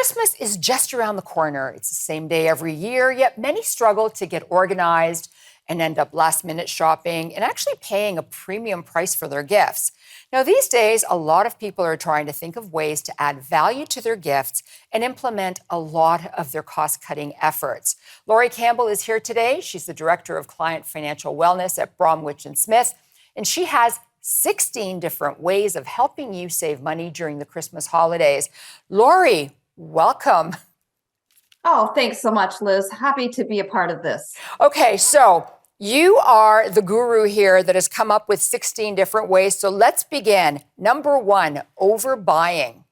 Christmas is just around the corner. It's the same day every year, yet many struggle to get organized and end up last-minute shopping and actually paying a premium price for their gifts. Now, these days, a lot of people are trying to think of ways to add value to their gifts and implement a lot of their cost-cutting efforts. Laurie Campbell is here today. She's the Director of Client Financial Wellness at Bromwich & Smith, and she has 16 different ways of helping you save money during the Christmas holidays. Laurie, welcome. Oh, thanks so much, Liz. Happy to be a part of this. Okay, so you are the guru here that has come up with 16 different ways. So let's begin. Number one, overbuying.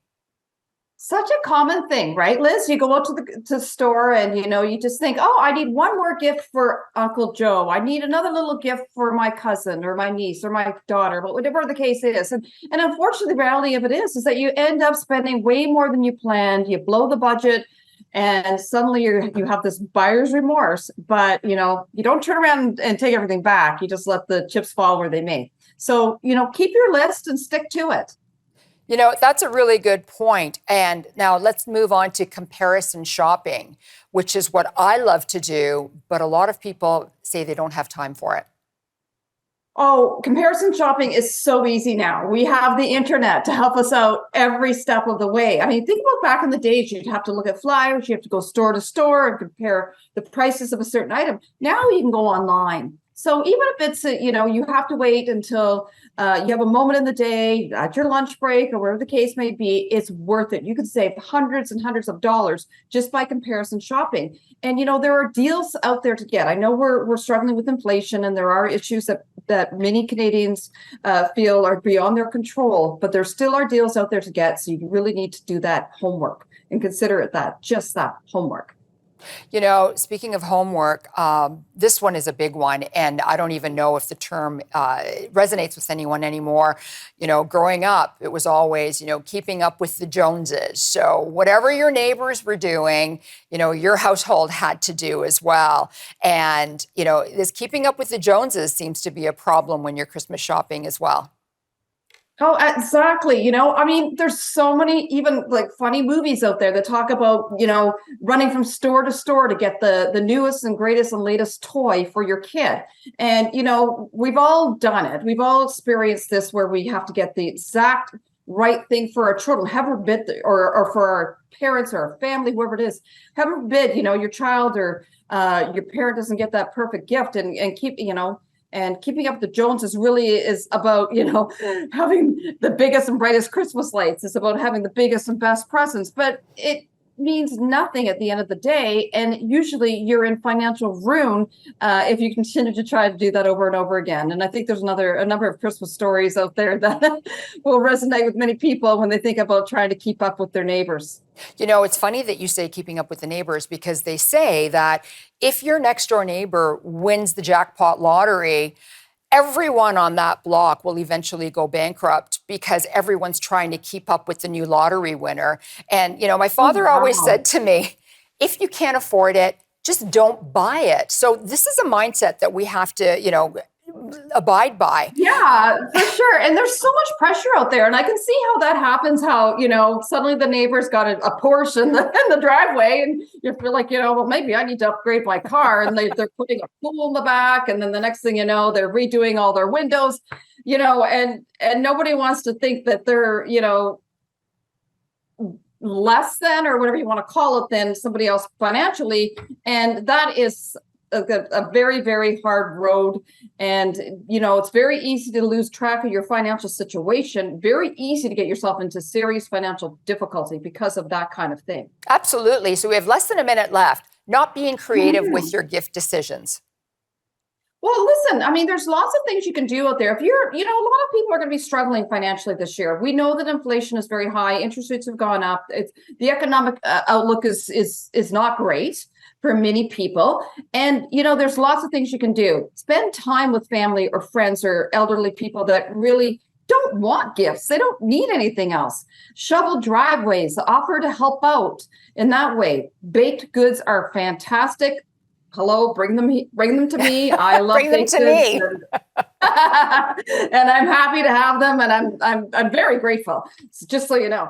Such a common thing, right, Liz? You go out to the store and, you just think, oh, I need one more gift for Uncle Joe. I need another little gift for my cousin or my niece or my daughter, but whatever the case is. And unfortunately, the reality of it is that you end up spending way more than you planned. You blow the budget. And suddenly you have this buyer's remorse, but you don't turn around and take everything back. You just let the chips fall where they may. So, keep your list and stick to it. That's a really good point. And now let's move on to comparison shopping, which is what I love to do, but a lot of people say they don't have time for it. Oh, comparison shopping is so easy now. We have the internet to help us out every step of the way. I mean, think about back in the days, you'd have to look at flyers, you have to go store to store and compare the prices of a certain item. Now you can go online. So even if it's, you have to wait until you have a moment in the day at your lunch break or wherever the case may be, it's worth it. You can save hundreds and hundreds of dollars just by comparison shopping. And, there are deals out there to get. I know we're struggling with inflation and there are issues that many Canadians feel are beyond their control, but there still are deals out there to get. So you really need to do that homework and consider it just that homework. Speaking of homework, this one is a big one, and I don't even know if the term resonates with anyone anymore. Growing up, it was always, keeping up with the Joneses. So whatever your neighbors were doing, your household had to do as well. And, this keeping up with the Joneses seems to be a problem when you're Christmas shopping as well. Oh, exactly. I mean, there's so many even like funny movies out there that talk about, running from store to store to get the newest and greatest and latest toy for your kid. And, we've all done it. We've all experienced this where we have to get the exact right thing for our children, heaven forbid, or for our parents or our family, whoever it is, heaven forbid, your child or your parent doesn't get that perfect gift and keep, and keeping up with the Joneses really is about, having the biggest and brightest Christmas lights. It's about having the biggest and best presents, but it means nothing at the end of the day. And usually you're in financial ruin if you continue to try to do that over and over again. And I think there's a number of Christmas stories out there that will resonate with many people when they think about trying to keep up with their neighbors. It's funny that you say keeping up with the neighbors, because they say that if your next door neighbor wins the jackpot lottery, everyone on that block will eventually go bankrupt because everyone's trying to keep up with the new lottery winner. And, my father always said to me, if you can't afford it, just don't buy it. So this is a mindset that we have to, abide by. Yeah, for sure. And there's so much pressure out there. And I can see how that happens, how, suddenly the neighbor's got a Porsche in the driveway and you feel like, well, maybe I need to upgrade my car. And they're putting a pool in the back. And then the next thing you know, they're redoing all their windows, and nobody wants to think that they're, less than, or whatever you want to call it, than somebody else financially. And that is a very, very hard road. And, it's very easy to lose track of your financial situation, very easy to get yourself into serious financial difficulty because of that kind of thing. Absolutely. So we have less than a minute left. Not being creative with your gift decisions. Well, listen, I mean, there's lots of things you can do out there. If you're, a lot of people are going to be struggling financially this year. We know that inflation is very high. Interest rates have gone up. The economic outlook is not great for many people. And, there's lots of things you can do. Spend time with family or friends or elderly people that really don't want gifts. They don't need anything else. Shovel driveways, offer to help out in that way. Baked goods are fantastic. Hello, bring them to me. I love bring them to me. And I'm happy to have them, and I'm very grateful. Just so you know.